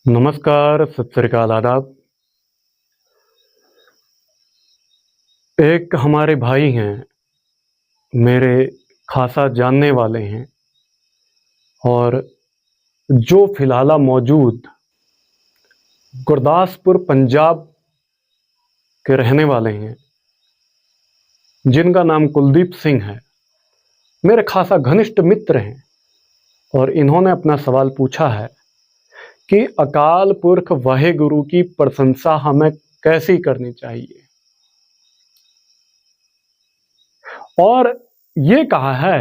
नमस्कार, सत श्री अकाल, आदाब। एक हमारे भाई हैं, मेरे खासा जानने वाले हैं और जो फिलहाल मौजूद गुरदासपुर पंजाब के रहने वाले हैं, जिनका नाम कुलदीप सिंह है। मेरे खासा घनिष्ठ मित्र हैं और इन्होंने अपना सवाल पूछा है कि अकाल पुरख वाहेगुरु की प्रशंसा हमें कैसी करनी चाहिए, और ये कहा है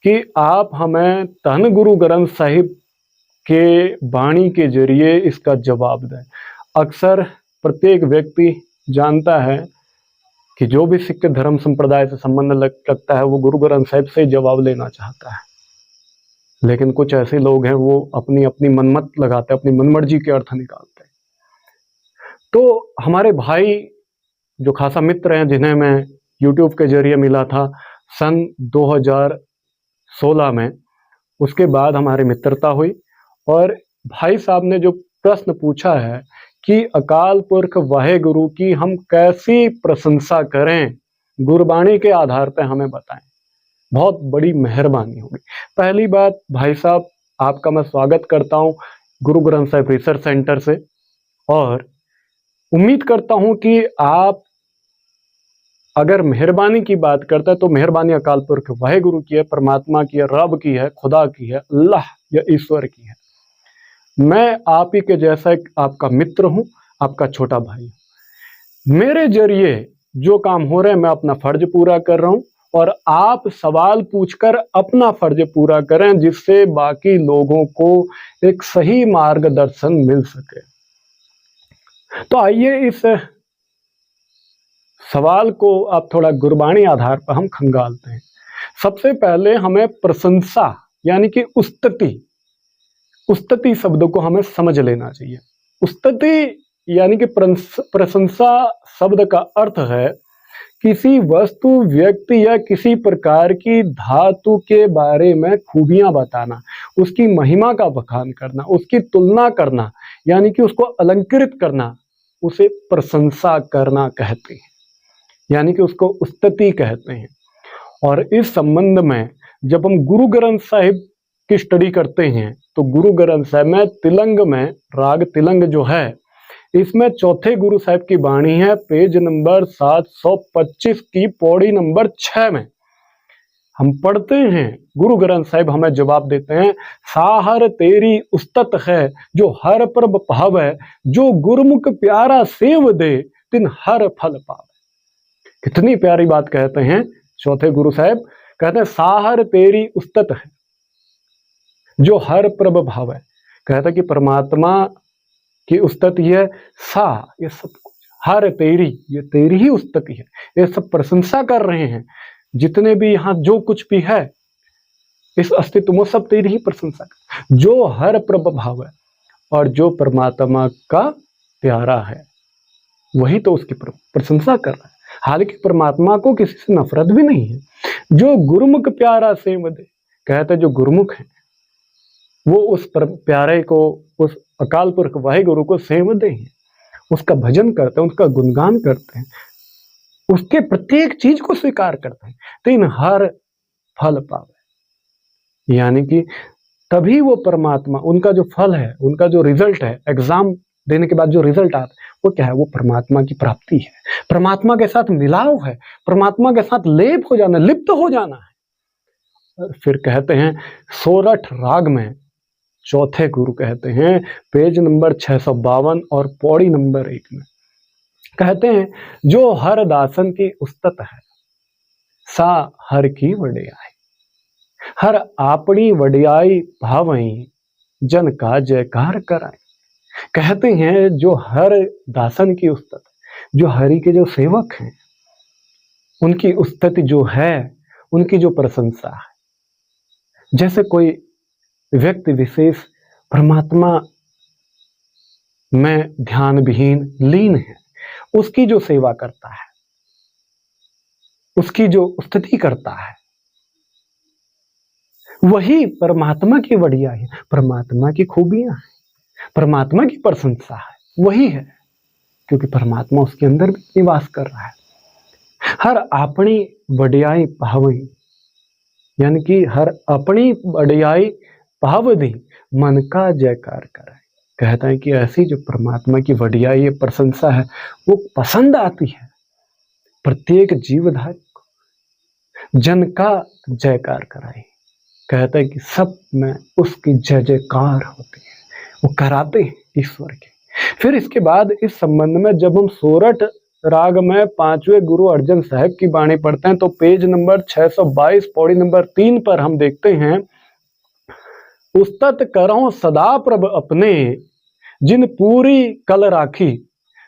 कि आप हमें धन गुरु ग्रंथ साहिब के वाणी के जरिए इसका जवाब दें। अक्सर प्रत्येक व्यक्ति जानता है कि जो भी सिख धर्म संप्रदाय से संबंध रखता है वो गुरु ग्रंथ साहिब से जवाब लेना चाहता है, लेकिन कुछ ऐसे लोग हैं वो अपनी अपनी मनमत लगाते हैं, अपनी मनमर्जी के अर्थ निकालते हैं। तो हमारे भाई जो खासा मित्र हैं, जिन्हें मैं YouTube के जरिए मिला था सन 2016 में, उसके बाद हमारी मित्रता हुई और भाई साहब ने जो प्रश्न पूछा है कि अकाल पुरख वाहेगुरु की हम कैसी प्रशंसा करें, गुरबाणी के आधार पर हमें बताएं, बहुत बड़ी मेहरबानी होगी। पहली बात भाई साहब, आपका मैं स्वागत करता हूं गुरु ग्रंथ साहिब रिसर्च सेंटर से, और उम्मीद करता हूं कि आप अगर मेहरबानी की बात करते हैं तो मेहरबानी अकाल पुरख वाहेगुरु की है, परमात्मा की है, रब की है, खुदा की है, अल्लाह या ईश्वर की है। मैं आप ही के जैसा एक आपका मित्र हूं, आपका छोटा भाई हूं। मेरे जरिए जो काम हो रहे हैं मैं अपना फर्ज पूरा कर रहा हूं और आप सवाल पूछकर अपना फर्ज पूरा करें, जिससे बाकी लोगों को एक सही मार्गदर्शन मिल सके। तो आइए इस सवाल को आप थोड़ा गुरबाणी आधार पर हम खंगालते हैं। सबसे पहले हमें प्रशंसा यानी कि उस्तति शब्द को हमें समझ लेना चाहिए। उस्तति यानी कि प्रशंसा शब्द का अर्थ है किसी वस्तु, व्यक्ति या किसी प्रकार की धातु के बारे में खूबियां बताना, उसकी महिमा का बखान करना, उसकी तुलना करना, यानी कि उसको अलंकृत करना, उसे प्रशंसा करना कहते हैं, यानी कि उसको उस्तति कहते हैं। और इस संबंध में जब हम गुरु ग्रंथ साहिब की स्टडी करते हैं तो गुरु ग्रंथ साहिब में तिलंग में, राग तिलंग जो है, इसमें चौथे गुरु साहिब की वाणी है, पेज नंबर 725 की पौड़ी नंबर 6 में हम पढ़ते हैं। गुरु ग्रंथ साहिब हमें जवाब देते हैं, साहर तेरी उस्तत है जो हर प्रभ भावै, जो गुरुमुख प्यारा सेव दे तिन हर फल पावे। कितनी प्यारी बात कहते हैं चौथे गुरु साहिब, कहते हैं साहर तेरी उस्तत है जो हर प्रभ भावै। कहता है कि परमात्मा की उस्तति है, सा ये सब कुछ, हर तेरी ये तेरी ही उस्तति है, ये सब प्रशंसा कर रहे हैं, जितने भी यहाँ जो कुछ भी है इस अस्तित्व में सब तेरी ही प्रशंसा कर, जो हर प्रभ भाव है, और जो परमात्मा का प्यारा है वही तो उसकी प्रशंसा कर रहा है। हालांकि परमात्मा को किसी से नफरत भी नहीं है। जो गुरुमुख प्यारा सेव दे, कहते जो गुरुमुख है वो उस प्यारे को, उस अकाल पुरख वाहेगुरु को सेवते हैं, उसका भजन करते हैं, उसका गुणगान करते हैं, उसके प्रत्येक चीज को स्वीकार करते हैं, तीन हर फल पावे। यानी कि तभी वो परमात्मा, उनका जो फल है, उनका जो रिजल्ट है, एग्जाम देने के बाद जो रिजल्ट आता है वो क्या है? वो परमात्मा की प्राप्ति है, परमात्मा के साथ मिलाव है, परमात्मा के साथ लेप हो जाना, लिप्त हो जाना है। फिर कहते हैं सोरठ राग में चौथे गुरु कहते हैं, पेज नंबर 652 और पौड़ी नंबर 1 में कहते हैं, जो हर दासन की उस्तत है सा हर की वडियाई, हर आपनी वडियाई भावई जन का जयकार कराए। कहते हैं जो हर दासन की उस्तत, जो हरि के जो सेवक हैं उनकी उस्तति जो है, उनकी जो प्रशंसा है, जैसे कोई व्यक्ति विशेष परमात्मा में ध्यान विहीन लीन है, उसकी जो सेवा करता है, उसकी जो स्तुति करता है, वही परमात्मा की वडियाई है, परमात्मा की खूबियां हैं। परमात्मा की प्रशंसा है वही है, क्योंकि परमात्मा उसके अंदर भी निवास कर रहा है। हर अपनी बढ़ियाई पावई, यानी कि हर अपनी बढ़ियाई पावदी मन का जयकार करे। कहता है कि ऐसी जो परमात्मा की बढ़ियाई प्रशंसा है वो पसंद आती है प्रत्येक जीवधारी को। जन का जयकार कराए, कहता है कि सब में उसकी जय जयकार होती है, वो कराते हैं ईश्वर के। फिर इसके बाद इस संबंध में जब हम सोरठ राग में 5वें गुरु अर्जन साहब की वाणी पढ़ते हैं तो पेज नंबर 622 पौड़ी नंबर 3 पर हम देखते हैं, उस्तत करो सदा प्रभ अपने, जिन पूरी कल राखी,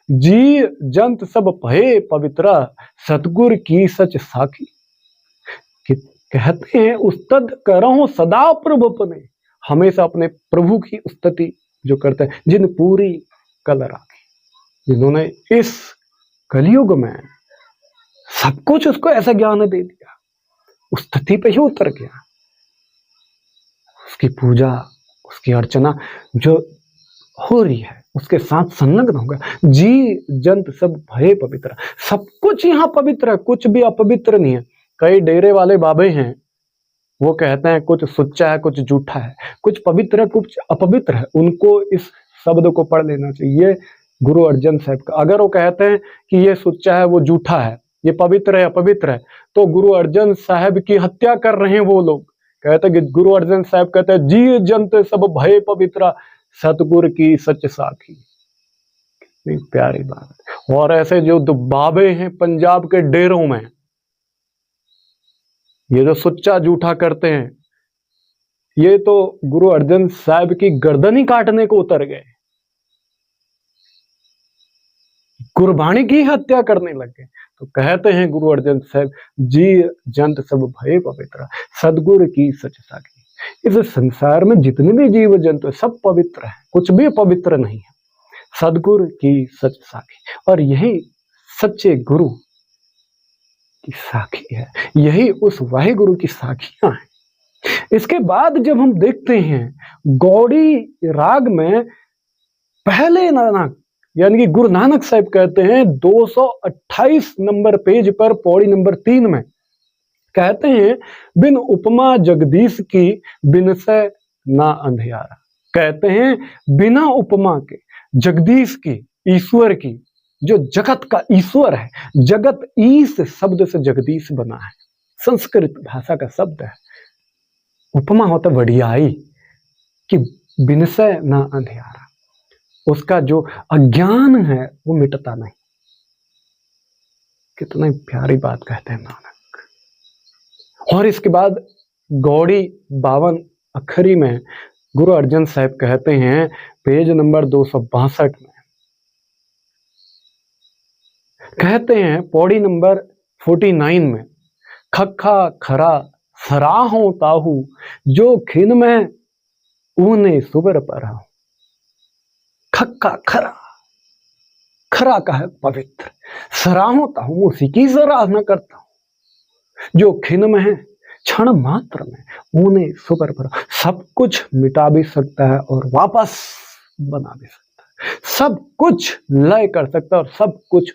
जी जंत सब भये पवित्रा, सतगुर की सच साखी। कहते हैं उस्तत करो सदा प्रभु अपने, हमेशा अपने प्रभु की स्तुति जो करते हैं, जिन पूरी कल राखी, जिन्होंने इस कलयुग में सब कुछ उसको ऐसा ज्ञान दे दिया, उस स्तुति पे ही उतर गया। उसकी पूजा, उसकी अर्चना जो हो रही है उसके साथ संलग्न होगा। जी जंत सब भय पवित्र, सब कुछ यहाँ पवित्र है, कुछ भी अपवित्र नहीं है। कई डेरे वाले बाबे हैं, वो कहते हैं कुछ सच्चा है कुछ झूठा है, कुछ पवित्र है कुछ अपवित्र है। उनको इस शब्द को पढ़ लेना चाहिए गुरु अर्जन साहब का। अगर वो कहते हैं कि ये सच्चा है वो झूठा है, ये पवित्र है अपवित्र है, तो गुरु अर्जन साहब की हत्या कर रहे हैं वो लोग। कहते हैं कि गुरु अर्जन साहब कहते हैं जी जंत सब भय पवित्र, सतगुर की सच साखी। कितनी प्यारी बात। और ऐसे जो बाबे हैं पंजाब के डेरों में, ये जो सच्चा झूठा करते हैं, ये तो गुरु अर्जन साहब की गर्दन ही काटने को उतर गए, गुरबाणी की हत्या करने लग गए। तो कहते हैं गुरु अर्जन साहब जी जंत सब भय पवित्र, सदगुरु की सच साखी। इस संसार में जितने भी जीव जंतु सब पवित्र है, कुछ भी पवित्र नहीं है, सदगुरु की सच साखी। और यही सच्चे गुरु की साखी है, यही उस वाहे गुरु की साखियां हैं। इसके बाद जब हम देखते हैं गौड़ी राग में पहले नानक यानी कि गुरु नानक साहब कहते हैं 228 नंबर पेज पर पौड़ी नंबर 3 में कहते हैं, बिन उपमा जगदीश की बिन से ना अंधियारा। कहते हैं बिना उपमा के जगदीश की, ईश्वर की, जो जगत का ईश्वर है, जगत ईस शब्द से जगदीश बना है, संस्कृत भाषा का शब्द है। उपमा होता बढ़ियाई कि बिन से ना अंधियारा, उसका जो अज्ञान है वो मिटता नहीं। कितनी प्यारी बात कहते हैं नानक। और इसके बाद गौड़ी 52 अखरी में गुरु अर्जन साहब कहते हैं पेज नंबर 262 में, कहते हैं पौड़ी नंबर 49 में, खखा खरा सराहो ताहू, जो खिन में ऊने सुबर पर। खक्का खरा, खरा का है पवित्र, सराहो ताहू उसी की सराहना करता हूं, जो खिन में है क्षण मात्र में ऊने सुपर पर। सब कुछ मिटा भी सकता है और वापस बना भी सकता है, सब कुछ लय कर सकता है और सब कुछ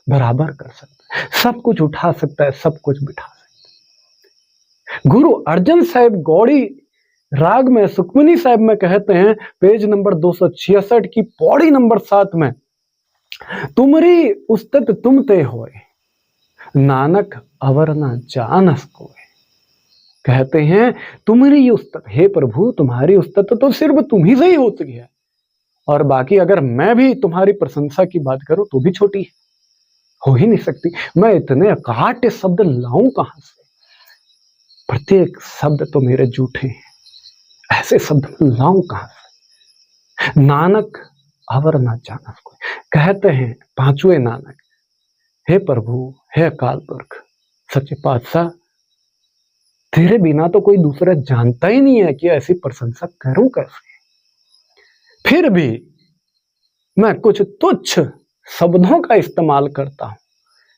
बराबर कर सकता है, सब कुछ उठा सकता है, सब कुछ बिठा सकता है। गुरु अर्जन साहब गौड़ी राग में सुखमनी साहब में कहते हैं पेज नंबर 266 की पौड़ी नंबर 7 में, तुमरी उस्तत तुम ते होए, नानक अवर ना जानस कोय। कहते हैं तुम्हारी उस्तत, हे प्रभु तुम्हारी उस्तत तो सिर्फ तुम ही से ही होती है, और बाकी अगर मैं भी तुम्हारी प्रशंसा की बात करूं तो भी छोटी है, हो ही नहीं सकती। मैं इतने अकाट्य शब्द लाऊं कहां से, प्रत्येक शब्द तो मेरे झूठे हैं, ऐसे शब्द लाऊं कहां से। नानक अवर ना जानस कोय। कहते हैं पांचवें नानक, हे प्रभु, हे अकाल पुरख, सच्चे पातशाह, तेरे बिना तो कोई दूसरा जानता ही नहीं है कि ऐसी प्रशंसा करूं कैसे। फिर भी मैं कुछ तुच्छ शब्दों का इस्तेमाल करता हूं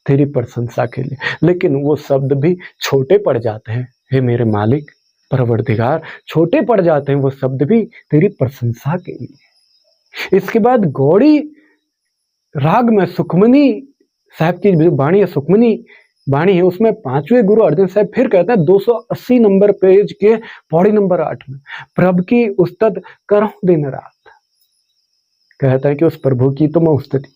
तेरी प्रशंसा के लिए, लेकिन वो शब्द भी छोटे पड़ जाते हैं। हे मेरे मालिक परवरदिगार, छोटे पड़ जाते हैं वो शब्द भी तेरी प्रशंसा के लिए। इसके बाद गौड़ी राग में सुखमनी साहब की जो बाणी है, सुखमनी बाणी है, उसमें 5वें गुरु अर्जन साहब फिर कहते हैं 280 नंबर पेज के पौड़ी नंबर 8 में, प्रभु की उस्तत करो दिन रात। कहता है कि उस प्रभु की तो मैं उस्तति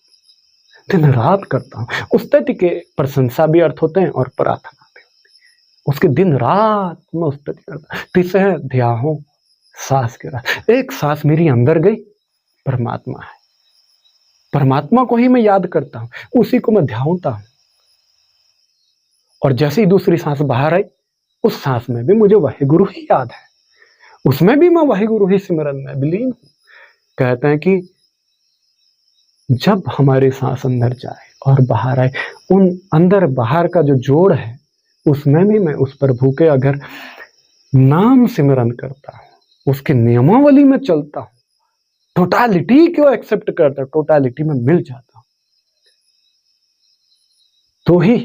दिन रात करता हूं। उस्तति के प्रशंसा भी अर्थ होते हैं और प्रार्थना भी होती है। उसके दिन रात मैं उस्तति करता। तीसरे है ध्याहो सांस के रात। एक सांस मेरी अंदर गई, परमात्मा है, परमात्मा को ही मैं याद करता हूं, उसी को मैं ध्यानता हूं। और जैसे ही दूसरी सांस बाहर आई, उस सांस में भी मुझे वही गुरु ही याद है, उसमें भी मैं वही गुरु ही सिमरन में विलीन हूं। कहते हैं कि जब हमारी सांस अंदर जाए और बाहर आए, उन अंदर बाहर का जो जोड़ है, उसमें भी मैं उस प्रभु के अगर नाम सिमरन करता हूं, उसके नियमावली में चलता हूं, टोटालिटी को एक्सेप्ट करता हूं, टोटालिटी में मिल जाता हूं, तो ही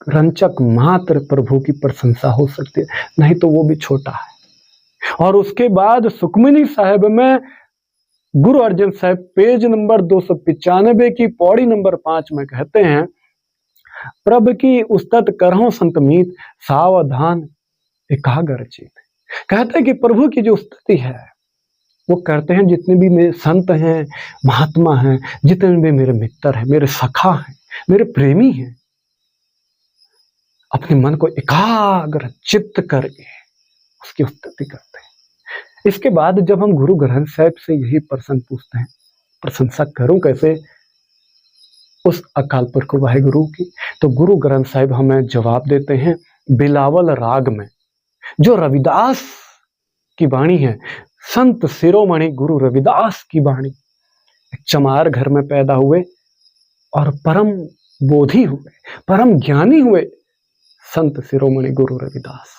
रंचक मात्र प्रभु की प्रशंसा हो सकती है, नहीं तो वो भी छोटा है। और उसके बाद सुखमनी साहिब में गुरु अर्जन साहब पेज नंबर 295 की पौड़ी नंबर 5 में कहते हैं, प्रभु की उस्तत करहो संतमीत सावधान एकाग्र चित। कहते हैं कि प्रभु की जो उस्तति है वो करते हैं जितने भी मेरे संत हैं, महात्मा हैं, जितने भी मेरे मित्र हैं, मेरे सखा हैं, मेरे प्रेमी हैं, अपने मन को एकाग्र चित्त करके उसकी उस्तति करते हैं। इसके बाद जब हम गुरु ग्रंथ साहिब से यही प्रश्न पूछते हैं, प्रशंसा करूं कैसे उस अकाल पुरख वाहिगुरु की, तो गुरु ग्रंथ साहिब हमें जवाब देते हैं बिलावल राग में, जो रविदास की वाणी है, संत शिरोमणि गुरु रविदास की वाणी। चमार घर में पैदा हुए और परम बोधि हुए, परम ज्ञानी हुए संत शिरोमणि गुरु रविदास।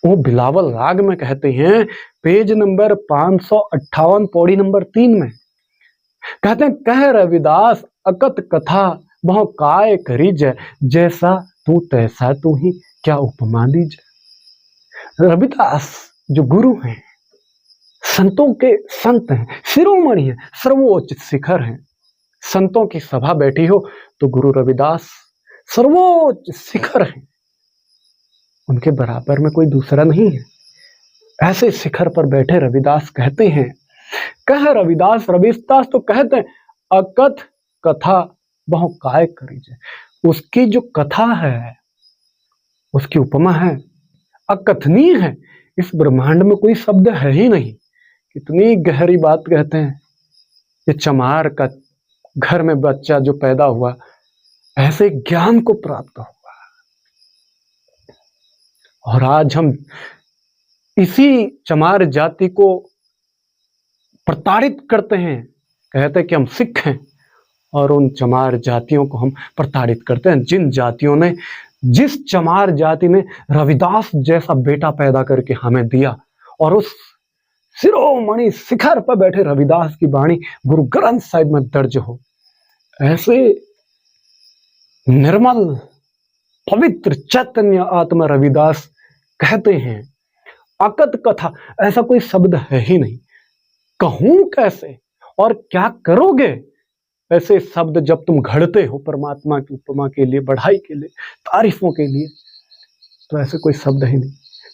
वो बिलावल राग में कहते हैं, पेज नंबर 558 पौड़ी नंबर 3 में कहते हैं, कह रविदास अकत कथा बहु काय करी जय, जैसा तू तैसा तू ही क्या उपमा दीजय। रविदास जो गुरु हैं, संतों के संत हैं, शिरोमणि हैं, सर्वोच्च शिखर हैं। संतों की सभा बैठी हो तो गुरु रविदास सर्वोच्च शिखर हैं, उनके बराबर में कोई दूसरा नहीं है। ऐसे शिखर पर बैठे रविदास कहते हैं, कह रविदास रविदास तो कहते हैं, अकथ कथा बहु काय करी जाए। उसकी जो कथा है, उसकी उपमा है, अकथनीय है, इस ब्रह्मांड में कोई शब्द है ही नहीं। कितनी गहरी बात कहते हैं। ये चमार का घर में बच्चा जो पैदा हुआ, ऐसे ज्ञान को प्राप्त हुआ, और आज हम इसी चमार जाति को प्रताड़ित करते हैं, कहते हैं कि हम सिख हैं, और उन चमार जातियों को हम प्रताड़ित करते हैं। जिन जातियों ने, जिस चमार जाति ने रविदास जैसा बेटा पैदा करके हमें दिया, और उस शिरोमणि शिखर पर बैठे रविदास की वाणी गुरु ग्रंथ साहिब में दर्ज हो, ऐसे निर्मल पवित्र चैतन्य आत्मा रविदास कहते हैं, अकत कथा, ऐसा कोई शब्द है ही नहीं। कहूं कैसे और क्या करोगे ऐसे शब्द जब तुम घड़ते हो परमात्मा की उपमा के लिए, बढ़ाई के लिए, तारीफों के लिए, तो ऐसे कोई शब्द ही नहीं।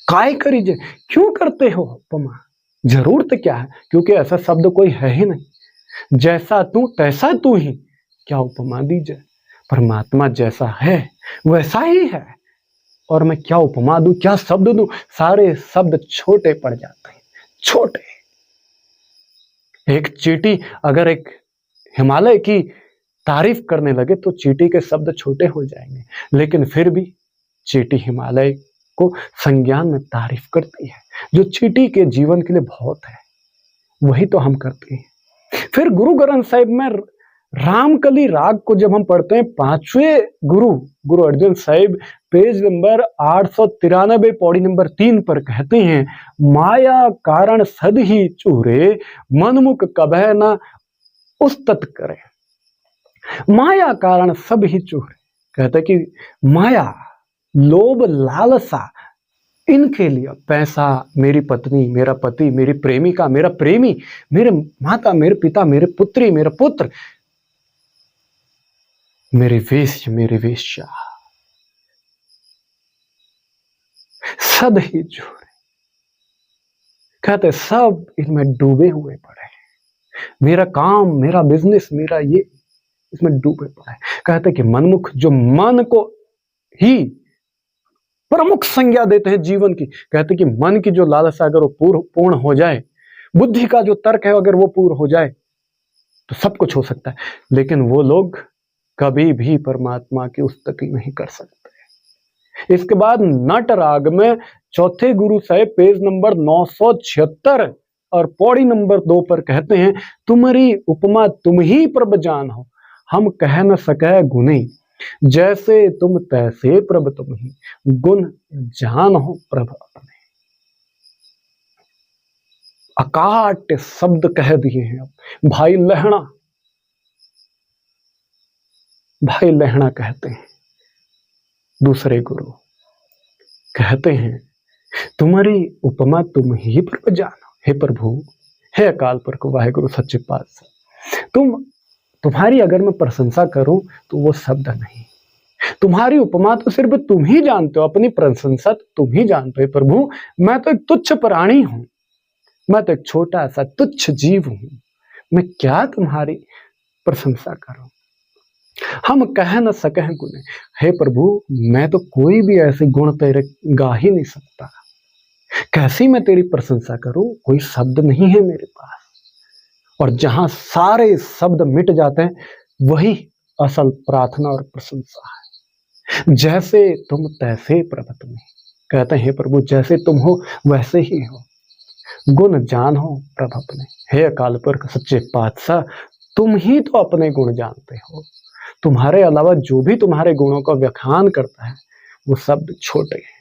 काय करीजे, क्यों करते हो उपमा, जरूरत क्या है, क्योंकि ऐसा शब्द कोई है ही नहीं। जैसा तू तैसा तू ही क्या उपमा दीजिए। परमात्मा जैसा है वैसा ही है, और मैं क्या उपमा दूं, क्या शब्द दूं, सारे शब्द छोटे पड़ जाते हैं, छोटे। एक चींटी अगर एक हिमालय की तारीफ करने लगे तो चींटी के शब्द छोटे हो जाएंगे, लेकिन फिर भी चींटी हिमालय को संज्ञान में तारीफ करती है। जो चींटी के जीवन के लिए बहुत है, वही तो हम करते हैं। फिर गुरु ग्रंथ साहिब में रामकली राग को जब हम पढ़ते हैं, 5वें गुरु अर्जन साहिब पेज नंबर 893 पौड़ी नंबर 3 पर कहते हैं, माया कारण सद ही चूरे, मनमुख कभय न उस्तत करे। माया कारण सब ही चूरे। कहते कि माया, लोभ, लालसा, इनके लिए पैसा, मेरी पत्नी, मेरा पति, मेरी प्रेमिका, मेरा प्रेमी, मेरे माता, मेरे पिता, मेरे पुत्री, मेरा पुत्र, मेरे वेश्य, मेरे वेश्या, सद ही जोड़े, कहते सब इनमें डूबे हुए पड़े हैं। मेरा काम, मेरा बिजनेस, मेरा ये, इसमें डूबे पड़े। कहते कि मनमुख जो मन को ही प्रमुख संज्ञा देते हैं जीवन की, कहते कि मन की जो लालसा अगर वो पूर्ण हो जाए, बुद्धि का जो तर्क है अगर वो पूर्ण हो जाए तो सब कुछ हो सकता है, लेकिन वो लोग कभी भी परमात्मा की स्तुति नहीं कर सकते। इसके बाद नट राग में चौथे गुरु साहिब पेज नंबर 976 और पौड़ी नंबर 2 पर कहते हैं, तुम्हारी उपमा तुम ही प्रभ जान हो, हम कह न सके गुनी, जैसे तुम तैसे प्रभ तुम ही, गुण जान हो प्रभ अपने। अकाट शब्द कह दिए हैं भाई लहणा। भाई लहणा कहते हैं, दूसरे गुरु कहते हैं, तुम्हारी उपमा तुम ही प्रभ जानो। हे प्रभु, हे अकाल पुरख वाहेगुरु सच्चे पातशाह, तुम्हारी अगर मैं प्रशंसा करूं तो वो शब्द नहीं, तुम्हारी उपमा तो सिर्फ तुम ही जानते हो, अपनी प्रशंसा तो तुम ही जानते हो। प्रभु, मैं तो एक तुच्छ प्राणी हूं, मैं तो एक छोटा सा तुच्छ जीव हूं, मैं क्या तुम्हारी प्रशंसा करूं, हम कह न सके गुण। हे प्रभु, मैं तो कोई भी ऐसे गुण तेरे गा ही नहीं सकता, कैसी मैं तेरी प्रशंसा करूं, कोई शब्द नहीं है मेरे पास। और जहां सारे शब्द मिट जाते हैं वही असल प्रार्थना और प्रशंसा है। जैसे तुम तैसे प्रभ तुम, कहते हैं प्रभु जैसे तुम हो वैसे ही हो, गुण जान हो प्रभ अपने। हे अकाल पुरख सच्चे पातशाह, तुम ही तो अपने गुण जानते हो, तुम्हारे अलावा जो भी तुम्हारे गुणों का व्याख्यान करता है वो शब्द छोटे हैं।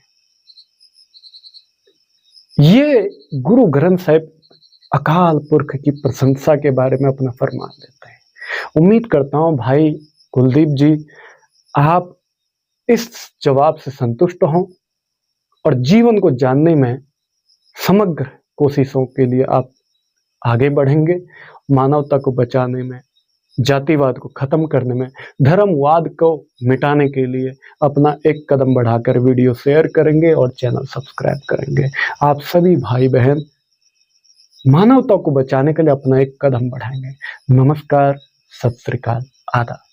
ये गुरु ग्रंथ साहिब अकाल पुरख की प्रशंसा के बारे में अपना फरमान देते हैं। उम्मीद करता हूं भाई कुलदीप जी, आप इस जवाब से संतुष्ट हों और जीवन को जानने में समग्र कोशिशों के लिए आप आगे बढ़ेंगे, मानवता को बचाने में, जातिवाद को खत्म करने में, धर्मवाद को मिटाने के लिए अपना एक कदम बढ़ाकर वीडियो शेयर करेंगे और चैनल सब्सक्राइब करेंगे। आप सभी भाई बहन मानवता को बचाने के लिए अपना एक कदम बढ़ाएंगे। नमस्कार, सत श्री अकाल, आदाब।